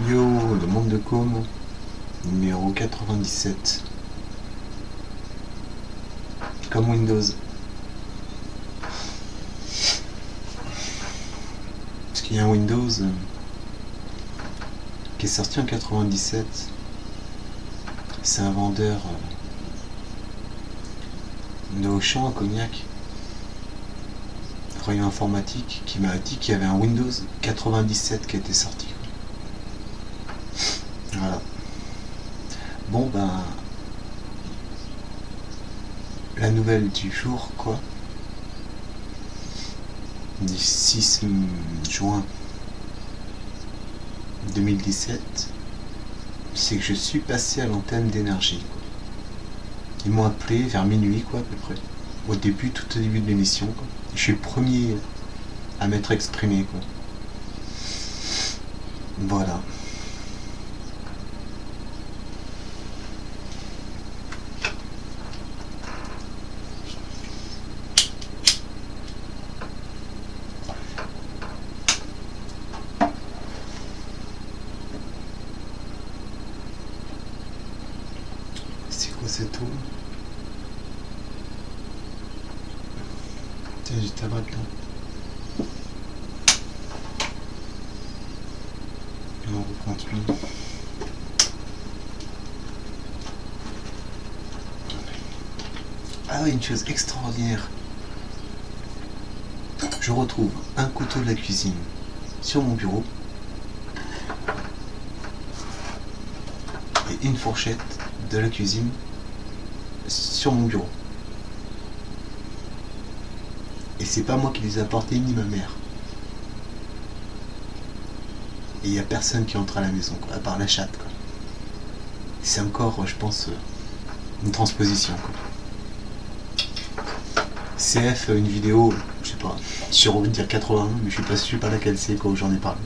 Yo, le monde de com, numéro 97. Comme Windows. Parce qu'il y a un Windows qui est sorti en 97. C'est un vendeur de Auchan à Cognac, rayon informatique, qui m'a dit qu'il y avait un Windows 97 qui était sorti. Voilà. Bon ben, la nouvelle du jour, quoi, du 6 juin 2017, c'est que je suis passé à l'antenne d'énergie. Ils m'ont appelé vers minuit, quoi, à peu près. Au début, tout au début de l'émission, quoi. Je suis le premier à m'être exprimé, quoi. Voilà. C'est quoi cette eau? Tiens, j'ai ta boîte là. Et on continue. Ah oui, une chose extraordinaire. Je retrouve un couteau de la cuisine sur mon bureau et une fourchette de la cuisine sur mon bureau. Et c'est pas moi qui les ai apportés ni ma mère. Et il n'y a personne qui entre à la maison, quoi, à part la chatte, quoi. C'est encore, je pense, une transposition, quoi. CF, une vidéo, je sais pas, sur envie de dire 81, mais je suis pas laquelle c'est, quoi, où j'en ai parlé.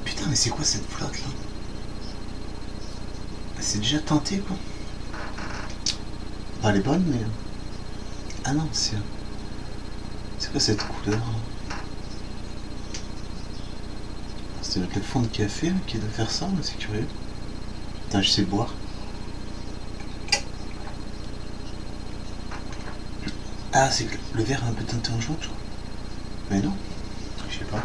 Putain, mais c'est quoi cette flotte là? C'est déjà tenté, quoi. Enfin, elle est bonne, mais. Ah non, c'est. C'est quoi cette couleur? C'est le fond de café là, qui doit faire ça, c'est curieux. Putain, je sais boire. Ah, c'est que le verre est un peu teinté en jaune, je crois. Mais non, je sais pas.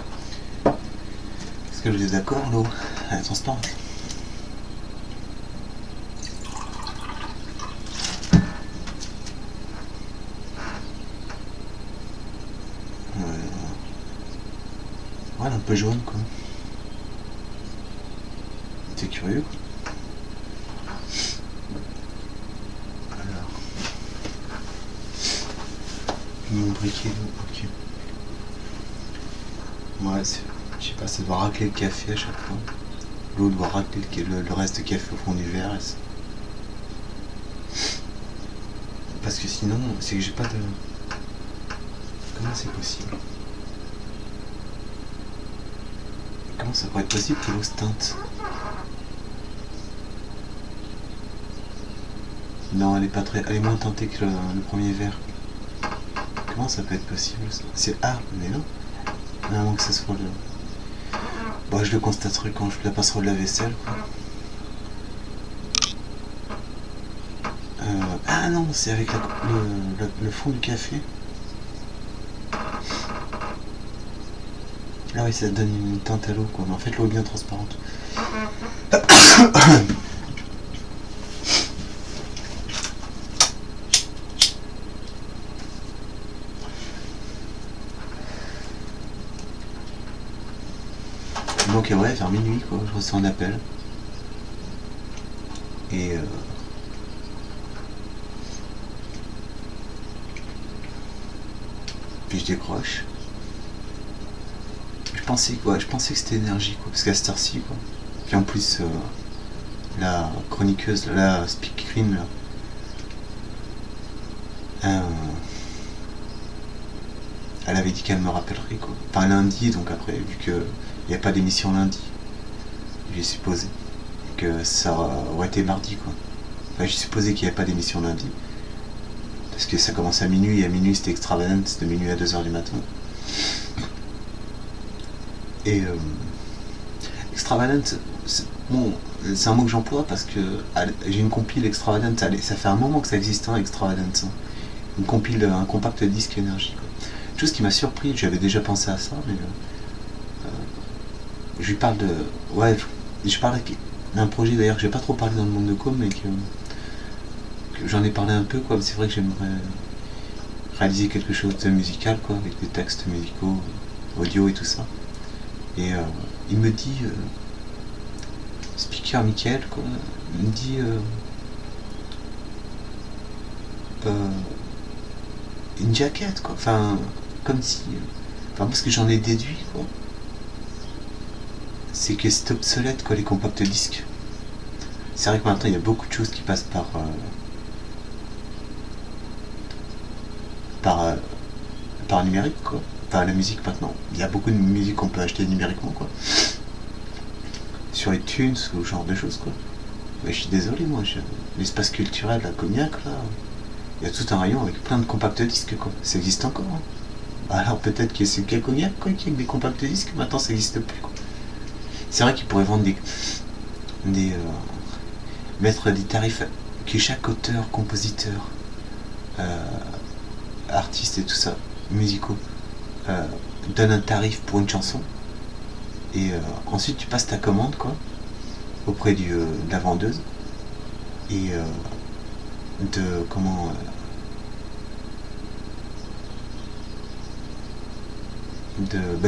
Est-ce que je suis d'accord, l'eau? Elle est transparente. Voilà, un peu jaune, quoi. C'est curieux, quoi. Alors. Mon briquet d'eau, ok. Ouais, je sais pas, ça doit racler le café à chaque fois. L'eau doit racler le reste de café au fond du verre. Parce que sinon, c'est que j'ai pas de... Comment c'est possible? Comment ça pourrait être possible que l'eau se teinte? Non, elle est pas très... Elle est moins teintée que le premier verre. Comment ça peut être possible ça? C'est... Ah, mais non. À moins que ça soit le... Bon, je le constaterai quand je la passerai de la vaisselle, quoi. Ah non, c'est avec le fond du café. Ah oui, ça donne une teinte à l'eau, quoi. Mais en fait, l'eau est bien transparente. Donc ouais, vers minuit, quoi, je reçois un appel. Et puis je décroche. Je pensais que c'était énergie, quoi, parce qu'à cette heure-ci, quoi. Puis en plus, la chroniqueuse, la speakerine, là, elle avait dit qu'elle me rappellerait, quoi. Enfin lundi, donc après, vu qu'il n'y a pas d'émission lundi, j'ai supposé. que ça aurait été mardi quoi. Enfin, j'ai supposé qu'il n'y avait pas d'émission lundi. Parce que ça commence à minuit, et à minuit c'était Extravagance de minuit à 2h du matin. Et Extravagance, bon, c'est un mot que j'emploie parce que j'ai une compile Extravagance, ça fait un moment que ça existe, hein, Extravagance. Hein. Une compile, un compact disque énergie. Quoi. Chose qui m'a surpris, j'avais déjà pensé à ça, mais je lui parle de. Ouais, je parle d'un projet d'ailleurs que j'ai pas trop parlé dans le monde de com, mais que j'en ai parlé un peu, quoi. C'est vrai que j'aimerais réaliser quelque chose de musical, quoi, avec des textes musicaux, audio et tout ça. Et il me dit, speaker Michael, quoi, il me dit, une jaquette, quoi. Enfin, comme si, enfin, parce que j'en ai déduit, quoi. C'est que c'est obsolète, quoi, les compacts disques. C'est vrai que maintenant il y a beaucoup de choses qui passent par numérique, quoi. Enfin, la musique maintenant. Il y a beaucoup de musique qu'on peut acheter numériquement, quoi. Sur iTunes ou ce genre de choses, quoi. Mais je suis désolé, moi, l'espace culturel à Cognac, là, il y a tout un rayon avec plein de compacts disques, quoi. Ça existe encore, hein. Alors peut-être que c'est qu'à Cognac, quoi, qu'il y a des compacts disques, maintenant ça n'existe plus, quoi. C'est vrai qu'ils pourraient vendre mettre des tarifs que chaque auteur, compositeur, artiste et tout ça, musicaux, donne un tarif pour une chanson, et ensuite tu passes ta commande, quoi, auprès de la vendeuse, et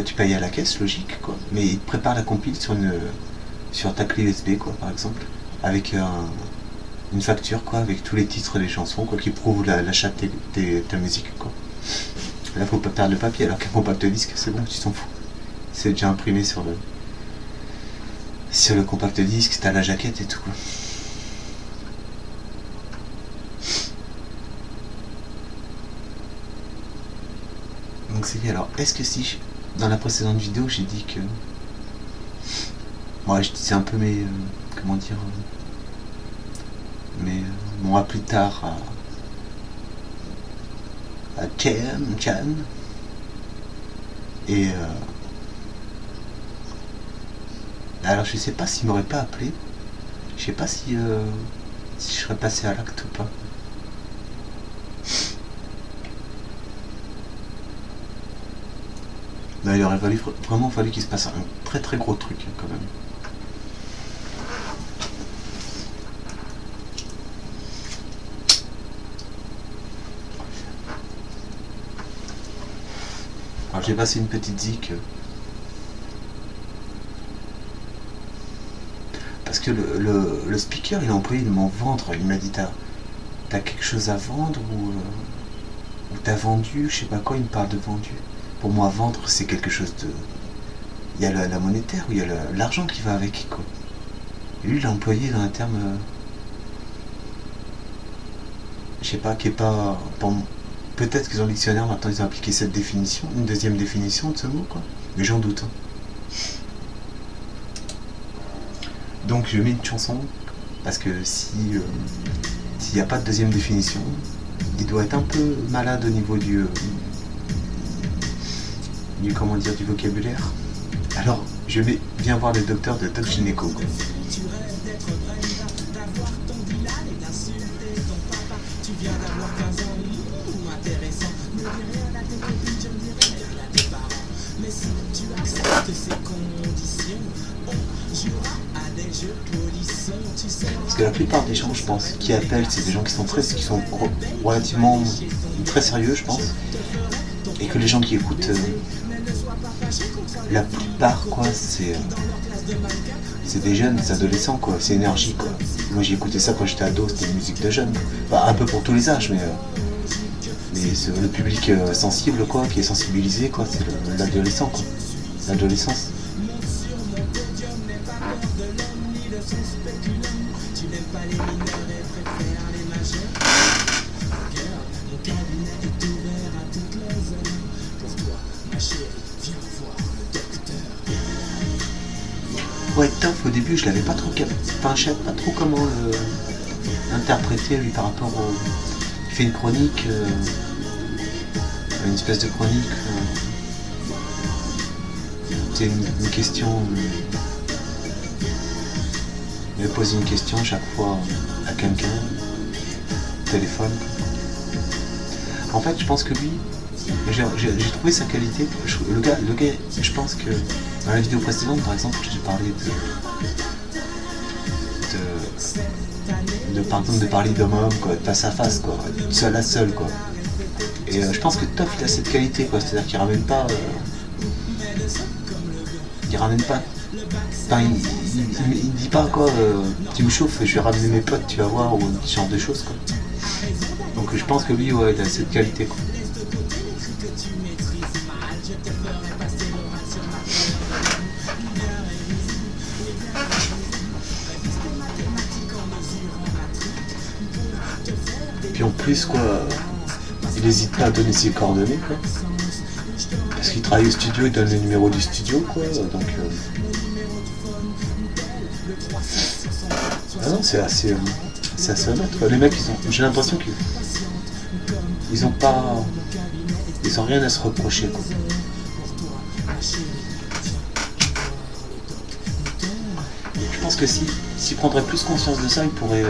tu payes à la caisse, logique, quoi, mais il te prépare la compile sur ta clé USB, quoi, par exemple, avec une facture, quoi, avec tous les titres des chansons, quoi, qui prouvent l'achat de ta musique, quoi. Là, faut pas perdre le papier, alors qu'un compact disque, c'est bon, tu t'en fous. C'est déjà imprimé sur le compact disque, t'as la jaquette et tout, quoi. Donc c'est alors, est-ce que si, dans la précédente vidéo, j'ai dit que... Ouais, je disais un peu mes... comment dire... mais bon, à plus tard à Chan, et alors je sais pas s'il m'aurait pas appelé, je sais pas si je serais passé à l'acte ou pas. Mais il aurait vraiment fallu qu'il se passe un très très gros truc, hein, quand même. Alors j'ai passé une petite zik parce que le speaker il a employé le mot vendre. Il m'a dit t'as quelque chose à vendre ou t'as vendu, je sais pas quoi. Il me parle de vendu. Pour moi vendre c'est quelque chose de... Il y a la monétaire, il y a l'argent qui va avec, quoi. Et lui il a employé dans un terme je sais pas, qui est pas... Peut-être qu'ils ont le dictionnaire, maintenant ils ont appliqué cette définition, une deuxième définition de ce mot, quoi. Mais j'en doute. Hein. Donc je mets une chanson, parce que s'il n'y a pas de deuxième définition, il doit être un peu malade au niveau du comment dire, du vocabulaire. Alors je vais bien voir le docteur de Doc Gynéco, quoi. Parce que la plupart des gens, je pense, qui appellent, c'est des gens qui sont relativement très sérieux, je pense. Et que les gens qui écoutent, la plupart, quoi, c'est des jeunes, des adolescents, quoi. C'est énergie, quoi. Moi, j'ai écouté ça quand j'étais ado, c'était une musique de jeunes. Enfin, un peu pour tous les âges, mais c'est le public sensible, quoi, qui est sensibilisé, quoi. C'est l'adolescent, quoi. L'adolescence. Ouais, Toff, au début, je l'avais pas trop capté. Enfin, je savais pas trop comment l'interpréter, lui, par rapport au... Il fait une chronique, une espèce de chronique. C'est une question... il va poser une question chaque fois à quelqu'un, téléphone. En fait, je pense que lui, j'ai trouvé sa qualité. Le gars, je pense que dans la vidéo précédente, par exemple, j'ai parlé par exemple, de parler d'homme à homme, quoi, de face à face, quoi, de seul à seul, quoi. Et je pense que Toff, il a cette qualité, quoi, c'est-à-dire qu'il ramène pas, enfin, il dit pas quoi, tu me chauffes, je vais ramener mes potes, tu vas voir, ou ce genre de choses, quoi. Donc je pense que lui, ouais, il a cette qualité, quoi. Puis en plus, quoi, il n'hésite pas à donner ses coordonnées, quoi. Parce qu'il travaille au studio, il donne le numéro du studio, quoi. Donc, ah non, c'est assez honnête, quoi. Les mecs, j'ai l'impression qu'ils ont pas, ils ont rien à se reprocher, quoi. Je pense que s'ils prendraient plus conscience de ça, ils pourraient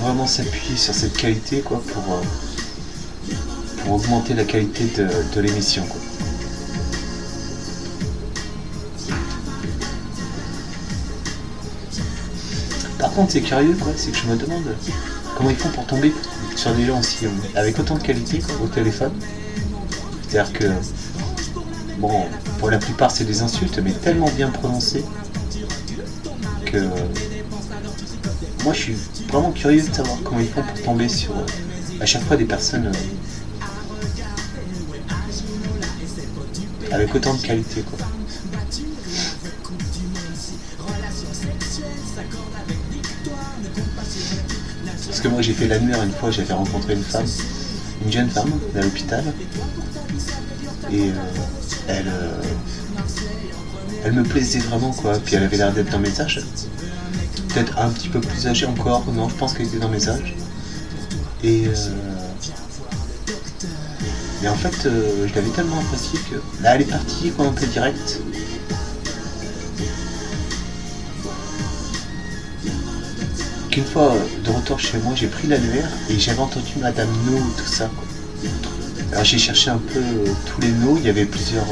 vraiment s'appuyer sur cette qualité, quoi, pour augmenter la qualité de l'émission, quoi. Par contre, c'est curieux, quoi, c'est que je me demande comment ils font pour tomber sur des gens aussi avec autant de qualité, quoi, au téléphone. C'est-à-dire que bon, pour la plupart c'est des insultes, mais tellement bien prononcées que moi je suis vraiment curieux de savoir comment ils font pour tomber sur à chaque fois des personnes avec autant de qualité, quoi. Parce que moi j'ai fait l'annuaire une fois, j'avais rencontré une jeune femme à l'hôpital, et elle me plaisait vraiment, quoi. Puis elle avait l'air d'être dans mes âges, peut-être un petit peu plus âgée encore, non, je pense qu'elle était dans mes âges. Et mais en fait, je l'avais tellement apprécié que là elle est partie, quoi, un peu direct. Qu'une fois de retour chez moi, j'ai pris l'annuaire et j'avais entendu Madame No et tout ça, quoi. Alors j'ai cherché un peu tous les No, il y avait plusieurs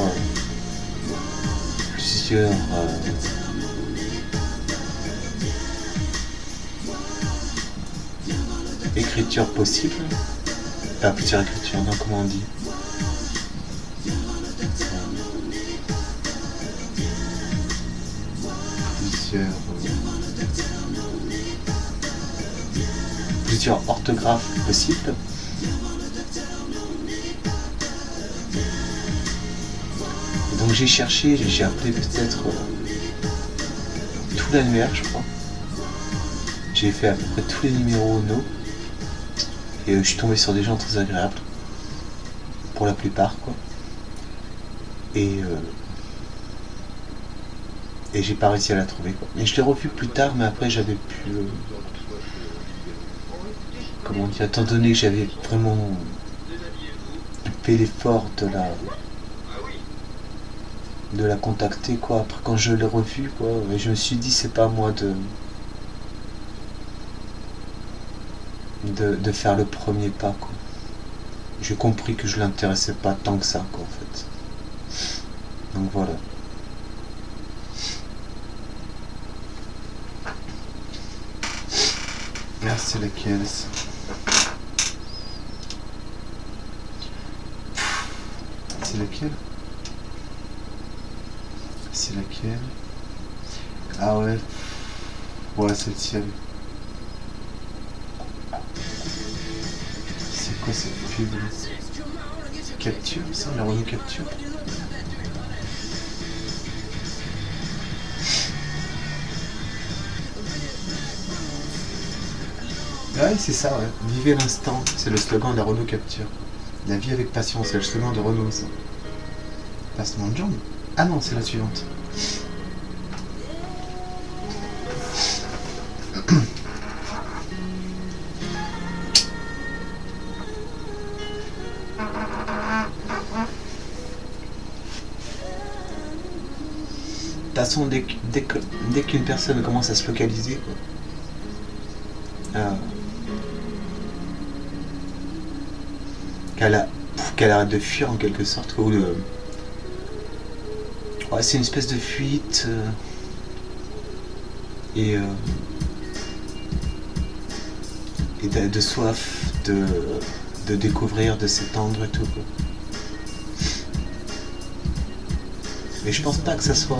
écritures possibles. Pas plusieurs écritures, non, comment on dit? Plusieurs orthographes possibles. Et donc j'ai cherché, j'ai appelé peut-être tout l'annuaire, je crois. J'ai fait à peu près tous les numéros no. Et je suis tombé sur des gens très agréables. Pour la plupart, quoi. Et j'ai pas réussi à la trouver, quoi. Et je l'ai revue plus tard, mais après j'avais pu... comment dire, étant donné que j'avais vraiment fait l'effort de la contacter, quoi. Après quand je l'ai revue, quoi, et je me suis dit c'est pas à moi de faire le premier pas, quoi. J'ai compris que je l'intéressais pas tant que ça, quoi, en fait. Donc voilà. Ah, c'est laquelle, ça? C'est laquelle? C'est laquelle? Ah ouais. Ouais, celle-ci. C'est quoi cette pub? Capture, ça? La Renault Capture? Ouais, c'est ça, ouais. Vivez l'instant, c'est le slogan de la Renault Capture. La vie avec passion, c'est le slogan de Renault, ça. Passement de jambes. Ah non, c'est la suivante. De toute façon, dès qu'une personne commence à se focaliser, qu'elle arrête de fuir en quelque sorte, ou de... Ouais, c'est une espèce de fuite et de soif de découvrir, de s'étendre et tout, quoi. Mais je pense pas que ça soit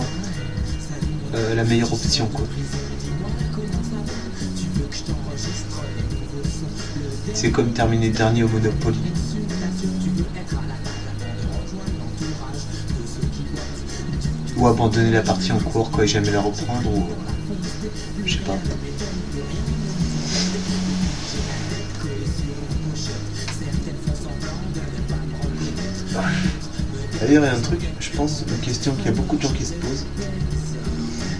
la meilleure option, quoi. C'est comme terminer dernier au Monopoly. Ou abandonner la partie en cours, quoi, et jamais la reprendre, ou... je sais pas. D'ailleurs, il y a un truc, je pense, une question qu'il y a beaucoup de gens qui se posent,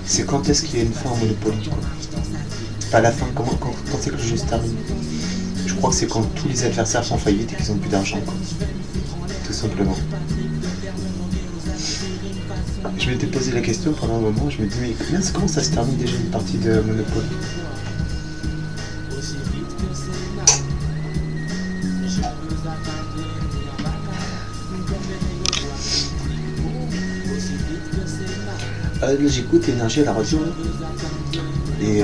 c'est quand est-ce qu'il y a une fin au Monopoly, quoi. Pas la fin, quand c'est que le jeu se termine. Je crois que c'est quand tous les adversaires sont faillites et qu'ils ont plus d'argent, quoi. Tout simplement. Je m'étais posé la question pendant un moment, je me dis mais comment ça se termine déjà une partie de Monopoly? Là j'écoute Énergie à la radio et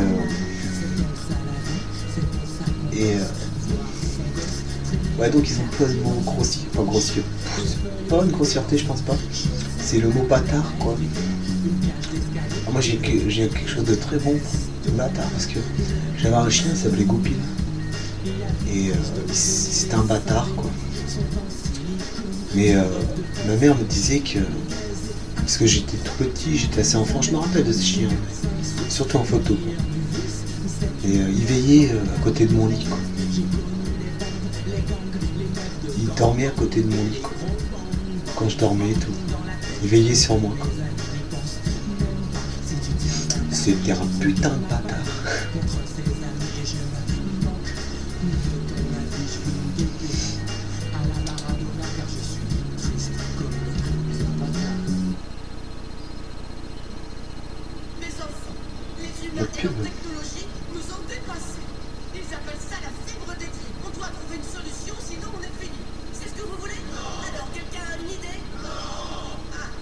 ouais, donc ils ont pas le mot grossier, enfin grossier, pas une grossièreté, je pense pas, c'est le mot bâtard, quoi. Alors moi j'ai quelque chose de très bon pour bâtard, parce que j'avais un chien, il s'appelait Goupil et c'était un bâtard, quoi. Mais ma mère me disait que, parce que j'étais tout petit, j'étais assez enfant, je me rappelle de ce chien, surtout en photo, quoi. Et il veillait à côté de mon lit, quoi. Il dormait à côté de mon lit, quoi. Quand je dormais et tout. Il veillait sur moi, quoi. C'était un putain de bâtard. La pub.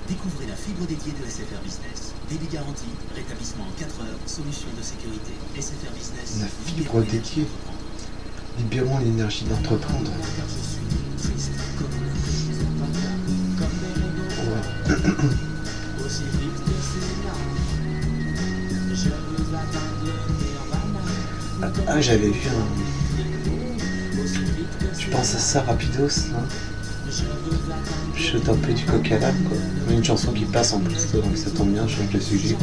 Découvrez la fibre dédiée de SFR Business. Débit garanti, rétablissement en 4 heures, solution de sécurité. SFR Business. La fibre dédiée. Libérons l'énergie d'entreprendre. Ouais. Ah, j'avais vu un... Je pense à ça rapidos, là. Je saute un peu du coq à l'âne, quoi. Il y a une chanson qui passe en plus, donc ça tombe bien, je change de sujet.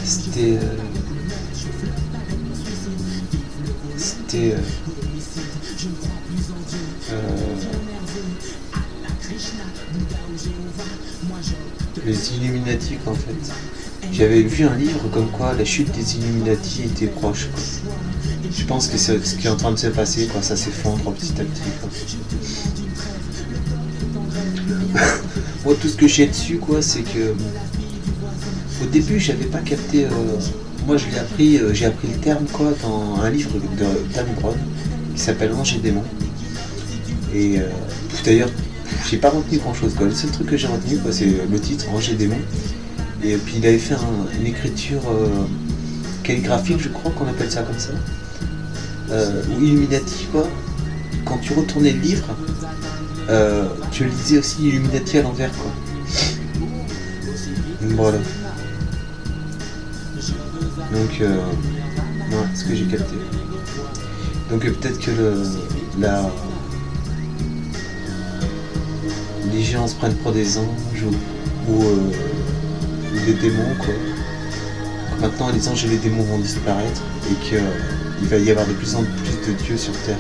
C'était... les Illuminati, en fait. J'avais vu un livre comme quoi la chute des Illuminati était proche, quoi. Je pense que c'est ce qui est en train de se passer, quoi. Ça s'effondre petit à petit, quoi. Moi, tout ce que j'ai dessus, quoi, c'est que au début, j'avais pas capté. Moi, j'ai appris le terme, quoi, dans un livre de Dan Brown qui s'appelle Ange et démon. Et d'ailleurs, j'ai pas retenu grand chose, quoi. Le seul truc que j'ai retenu, quoi, c'est le titre Ange et démon. Et puis il avait fait une écriture calligraphique, je crois qu'on appelle ça comme ça, ou Illuminati, quoi. Quand tu retournais le livre, tu lisais aussi Illuminati à l'envers, quoi. Voilà. Donc, ouais, ce que j'ai capté. Donc peut-être que les géants se prennent pour des anges ou des démons, quoi. maintenant les anges et les démons vont disparaître et qu'il va y avoir de plus en plus de dieux sur Terre.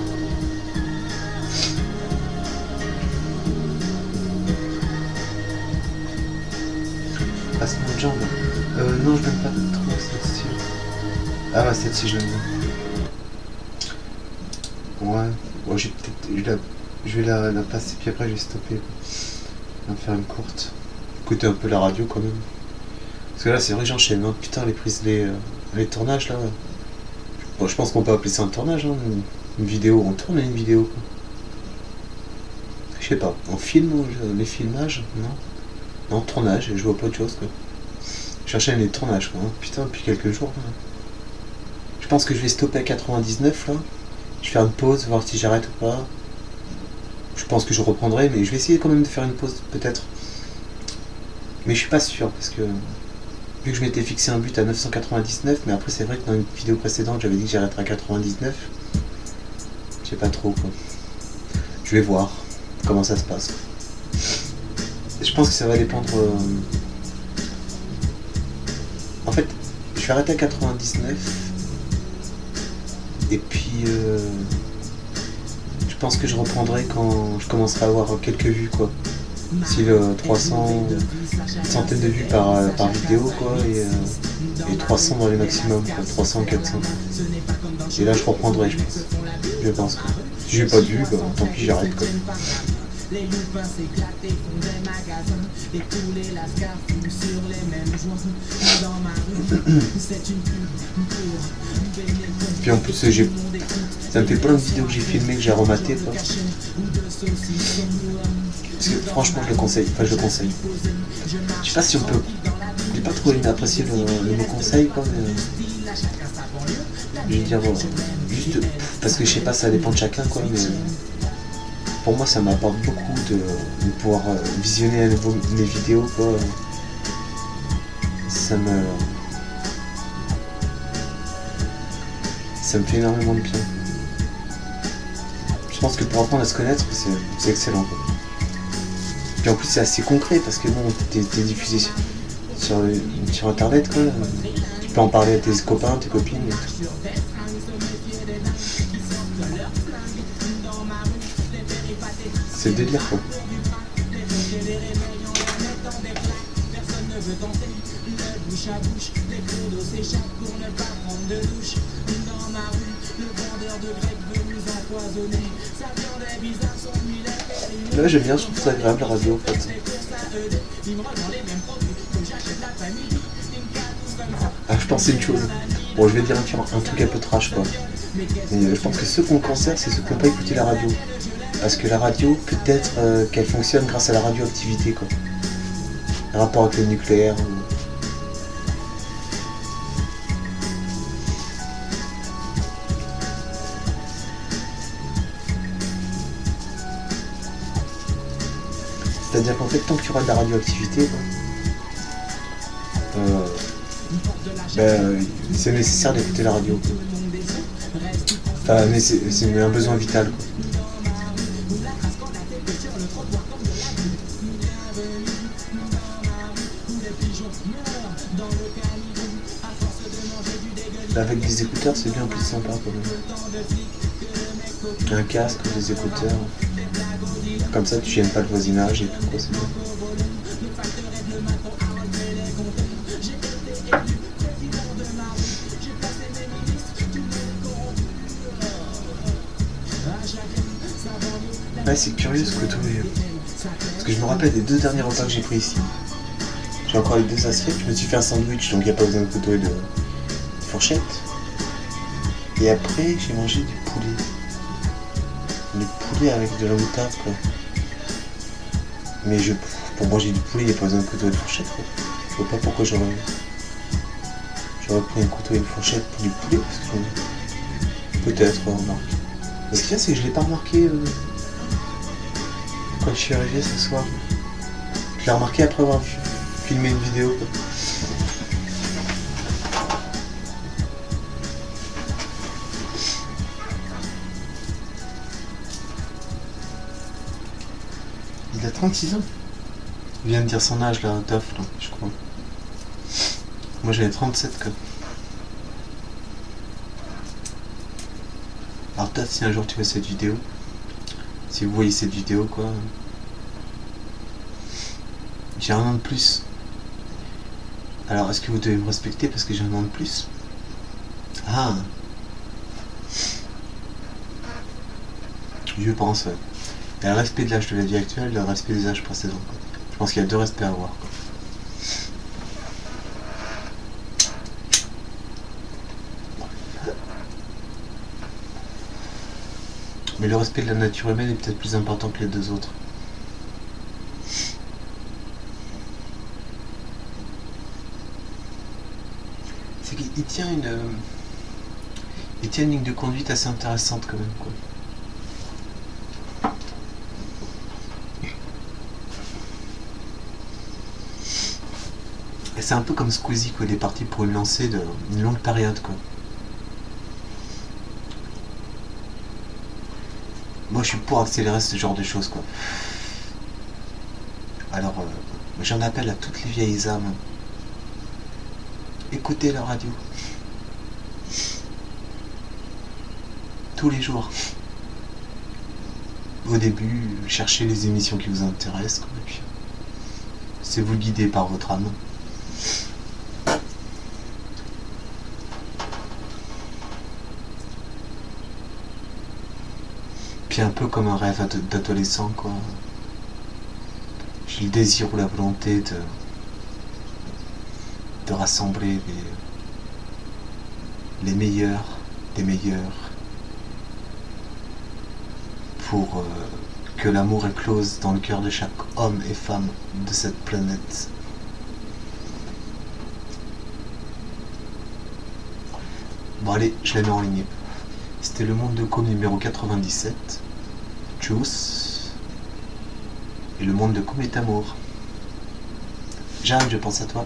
Passe mon jambe. Non, je n'aime pas trop celle-ci. Ah bah celle-ci je l'aime bien. Ouais, j'ai peut-être. Je vais la passer puis après je vais stopper. On va faire une courte. Écoutez un peu la radio quand même. Parce que là c'est vrai que j'enchaîne. Hein. Putain les tournages là. Bon, je pense qu'on peut appeler ça un tournage. Hein. Une vidéo, on tourne une vidéo. Quoi. Je sais pas. On filme les filmages. Non, tournage. Et je vois pas autre chose quoi. J'enchaîne les tournages quoi. Hein. Putain depuis quelques jours. Hein. Je pense que je vais stopper à 99 là. Je vais faire une pause, voir si j'arrête ou pas. Je pense que je reprendrai, mais je vais essayer quand même de faire une pause, peut-être. Mais je suis pas sûr, parce que... Vu que je m'étais fixé un but à 999, mais après c'est vrai que dans une vidéo précédente, j'avais dit que j'arrêterais à 99. Je sais pas trop, quoi. Je vais voir comment ça se passe. Je pense que ça va dépendre... En fait, je vais arrêter à 99. Et puis... Je pense que je reprendrai quand je commencerai à avoir quelques vues quoi. Si 300, une centaine de vues par vidéo quoi et 300 dans les maximums quoi, 300, 400. Et là je reprendrai je pense. Je pense quoi. Si j'ai pas de vues, bah, tant pis j'arrête quoi. Les loupins s'éclatent et font des magasins et tous les lascars fument sur les mêmes joints dans ma rue. C'est une pub pour Benetton. Puis en plus ça me fait plein de vidéos que j'ai filmées que j'ai rematé quoi. Parce que franchement je le conseille, je le conseille. Je sais pas si on peut. J'ai pas trop apprécié le mot conseil quoi mais je veux dire juste parce que je sais pas ça dépend de chacun quoi mais. Pour moi ça m'apporte beaucoup de pouvoir visionner à nouveau mes vidéos quoi. Ça me fait énormément de bien. Je pense que pour apprendre à se connaître c'est excellent quoi. Puis en plus c'est assez concret parce que bon t'es diffusé sur internet quoi. Tu peux en parler à tes copains, tes copines et tout. C'est le délire quoi. Là j'aime bien, je trouve ça agréable la radio en fait. Ah je pensais une chose. Bon je vais dire un truc un peu trash quoi. Mais je pense que ceux qui ont le cancer c'est ceux qui n'ont pas écouté la radio. Parce que la radio, peut-être qu'elle fonctionne grâce à la radioactivité quoi. Le rapport avec le nucléaire. C'est-à-dire qu'en fait, tant qu'il y aura de la radioactivité, c'est nécessaire d'écouter la radio. Enfin, mais c'est un besoin vital quoi. Avec des écouteurs c'est bien plus sympa quand même. Un casque ou des écouteurs. Comme ça tu gênes pas le voisinage et tout quoi, c'est bien. Ouais c'est curieux ce couteau. Parce que je me rappelle des 2 derniers repas que j'ai pris ici. J'ai encore les 2 assiettes, je me suis fait un sandwich donc il n'y a pas besoin de couteau et de fourchette. Et après j'ai mangé du poulet. Du poulet avec de la moutarde quoi. Mais pour manger du poulet il n'y a pas besoin de couteau et de fourchette quoi. Je vois pas pourquoi j'aurais pris un couteau et une fourchette pour du poulet parce que peut-être remarque. Ce qu'il y a c'est que je l'ai pas remarqué quand je suis arrivé ce soir. Je l'ai remarqué après avoir filmé une vidéo quoi. Il a 36 ans. Il vient de dire son âge là, Toff là, je crois. Moi j'en ai 37 quoi. Alors peut-être si un jour tu vois cette vidéo, si vous voyez cette vidéo quoi, j'ai un an de plus. Alors est-ce que vous devez me respecter parce que j'ai un an de plus? Ah, je pense ouais. Il y a le respect de l'âge de la vie actuelle et le respect des âges précédents quoi. Je pense qu'il y a deux respects à avoir quoi. Mais le respect de la nature humaine est peut-être plus important que les deux autres. C'est qu'il tient il tient une ligne de conduite assez intéressante quand même quoi. Et c'est un peu comme Squeezie quoi, il est parti pour une lancée d'une longue période quoi. Moi je suis pour accélérer ce genre de choses quoi. Alors j'en appelle à toutes les vieilles âmes. Écoutez la radio. Tous les jours. Au début, cherchez les émissions qui vous intéressent quoi, et puis c'est vous guider par votre âme. Puis un peu comme un rêve d'adolescent quoi. J'ai le désir ou la volonté de rassembler les meilleurs des meilleurs pour que l'amour éclose dans le cœur de chaque homme et femme de cette planète. Bon allez, je la mets en ligne. C'était le monde de com numéro 97. Juice. Et le monde de com est amour. Jeanne, je pense à toi.